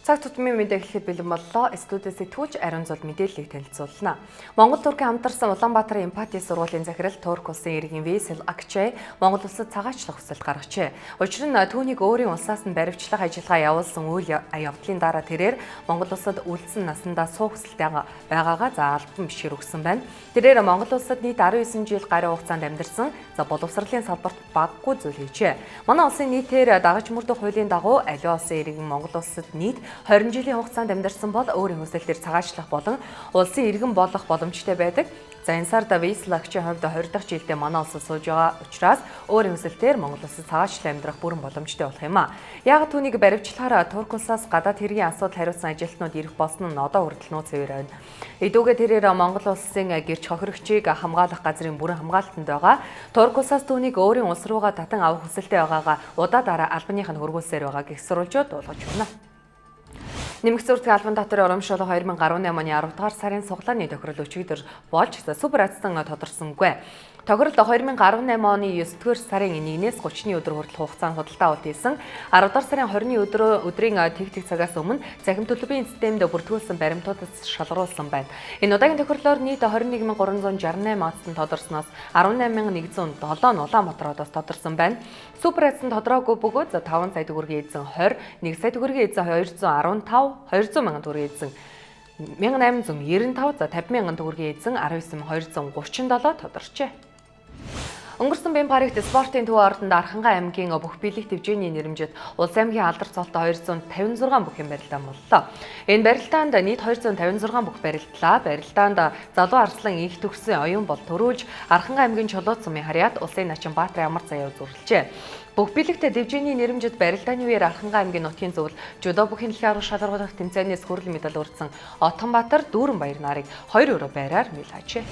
Цаг тутмын мэдээ эхлэхэд бэлэн боллоо. Студиэс сэтгүүлч Ариун Зул мэдээллийг танилцуулна. Монгол Туркийн хамтарсан Улаанбаатарын Эмпати сургуулийн захирал Турк улсын иргэн Весел Акчай Монгол улсад цагаачлах хүсэлт гаргажээ. Учир нь түүнийг өөрийн улсаас нь баривчлах ажиллагаа явуулсан үйл явдлын дараа тэрээр Монгол улсад үлдсэн насандаа суух хүсэлтэй байгаагаа албан бишгээр өгсөн байна. Тэрээр Монгол улсад нийт 19 жил гаруй хугацаанд амьдарсан боловсролын салбарт баггүй зүйл хийжээ. Манай улсын нийтээр дагаж мөрдөх хуулийн дагуу аливаа улсын иргэн Монгол улсад нийт 20 жилийн хугацаанд амьдарсан бол өөрийн хүсэлтээр цагаачлах болон улсын иргэн болох боломжтой байдаг. За энэ сард Весел Акчай хувьд 20 дахь жилдээ манай улсад сууж байгаа учраас өөрийн хүсэлтээр Монгол улсад цагаачлан амьдрах бүрэн боломжтой болох юм а. Яг түүнийг баривчлахаар Турк улсаас гадаад хэргийн асуудал хариуцсан ажилтнууд ирэх болсон нь одоо хүртэл нууц хэвээр байна. Эдүүгээ тэрээр Монгол улсын гэрч хохирогчийг хамгаалах газрын бүрэн хамгаалтанд байгаа. Турк улсаас түүнийг өөрийн улс руугаа татан авах хүсэлтэй байгаагаа удаа албаных нь хөргүүлсээр байгааг их сурвалжууд дуулгаж байна. Нэмэгц үртгийн албан татварын урамшуулга 2018 оны 10 дугаар сарын суглааны тохирол өчигдөр болж супер азтан тодорсонгүй. Тохиролд 2018 оны 9-р сарын 1-ээс 30-ны өдөр хүртэл хугацаанд худалдаа авалт хийсэн 10 дугаар сарын 20-ны өдрийн тэг цагаас өмнө цахим төлбөрийн системд бүртгүүлсэн баримтуудад шалгаруулсан байна. Энэ удаагийн тохирлоор нийт 21368 азтан тодорсноос 18107 нь Улаанбаатароос тодорсон байна. Супер азтан тодороогүй бөгөөд 5 сая төгрөгийн эзэн 20, 1 сая төгрөгийн эзэн 215, 200 мянган төгрөгийн эзэн 1895, 50 мянган төгрөгийн эзэн 19237 тодорчээ. Өнгөрсөн бяцхан паригт спортын төв ордонд Архангай аймгийн бүх биелэх твжээний нэрэмжит Улс аймгийн алдар цолтой 256 бүхэн барилдаан боллоо. Энэ барилдаанд нийт 256 бүх барилдлаа. Барилдаанд Залуу Арслан их төгссөн оюун бол төрүүлж Архангай аймгийн Чулуу цумын харьяат Улсын Начанбаатарын амар заяа үзүүлжээ. Бүх биелэгт твжээний нэрэмжит барилдааны үеэр Архангай аймгийн нутгийн зөвлөл жудо бүхэн дэлхийн арга шалгаруулах тэмцээнээс хүрэл медаль урдсан Отонбаатар Дүүрэн Баяр нарыг 2 өрөө байраар нийлээжээ.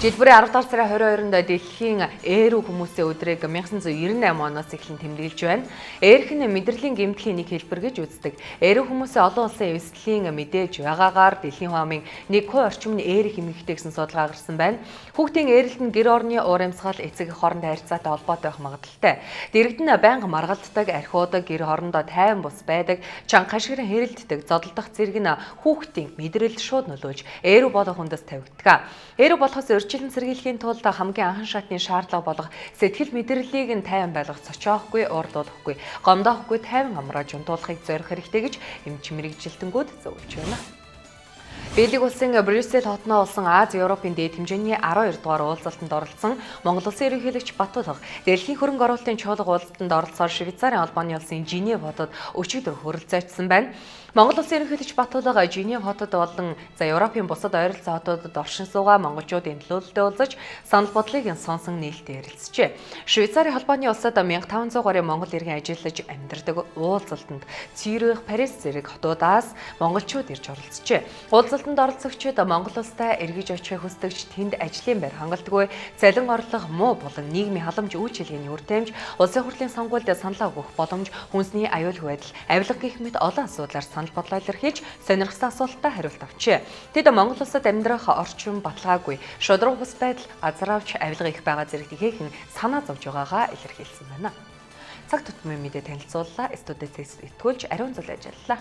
Жидбүрийн 10 дугаар сарын 22-нд дэлхийн эерүү хүмүүсийн өдрийг 1998 оноос эхлэн тэмдэглэж байна. Эерх нь мэдрэлийн гэмтлийн нэг хэлбэр гэж үздэг. Эерүү хүмүүсийн олон улсын эвслийн мэдээж байгаагаар дэлхийн хуамын 1% орчим нь эерх эмгэгтэй гэсэн судалгаа гаргасан байна. Хүүхдийн ээрэлт нь гэр орны урамсгал эцэг эх хоорондын харьцаатай холбоотой байх магадaltaй. Дэрэгдэн байнга маргалддаг, архиудаг, гэр хоорондоо тайван бус байдаг, чанга хашгиран хэрэлддэг, зодолдох зэрэг нь хүүхдийн мэдрэлд шууд нөлөөлж эерүү болох хүндэс тавигддаг. Эерүү болохоос урьдчилан сэргийлэхийн тулд хамгийн анхан шатны шаардлага болох сэтгэл мэдрэлийг нь тайван байлгах цочоохгүй, урдуулахгүй, гомдоохгүй тайван амрааж унтуулахыг зорих хэрэгтэй гэж эмч мэрэгжилтэнгүүд зөвлөж байна. Бэлэг улсын Брюссел хотноо улсан Аз Европын дээд хэмжээний 12 дугаар уулзалтанд оролцсон Монгол улсын ерөнхийлөгч Батулга дэлхийн хөрөнгө оруулалтын чуулга уулзалтанд оролцоод Швейцарын Албаны улсын Женев хотод өчигдөр хүрэлцээчсэн байна. Монгол улсын ерөнхийлөгч Батулга Женев хотод болон Европын бусад ойролцоо хотуудад оршин суугаа монголчуудын төлөөлөлтөд уулзаж санал бодлыг сонсон нээлттэй ярилцжээ. Швейцарын Албаны улсад 1500 гаруй монгол иргэн ажиллаж амьдардаг уулзалтанд Цюрих, Парис зэрэг хотуудаас монголчууд ирж оролцжээ. Уулзалтанд оролцогчид Монгол улстай эргэж очихыг хүсдэгч тэнд ажлын байр хангалтгүй, цалин орлого муу болон нийгмийн халамж үйлчилгээний үртэмж, улсын хурлын сонгуульд саналаа өгөх боломж, хүнсний аюулгүй байдал, авилга гэх мэт олон асуудлаар санал бодлоо илэрхийлж сонирхсан асуултад хариулт авчээ. Тэд Монгол улсад амьдрах орчин баталгаагүй, шудраг бус байдал, азар авч авилга их байгаа зэрэг ихээхэн санаа зовж байгаагаа илэрхийлсэн байна. Цаг тутмын мэдээ танилцууллаа. Студиэс сэтгүүлч Ариун Зул ажиллалаа.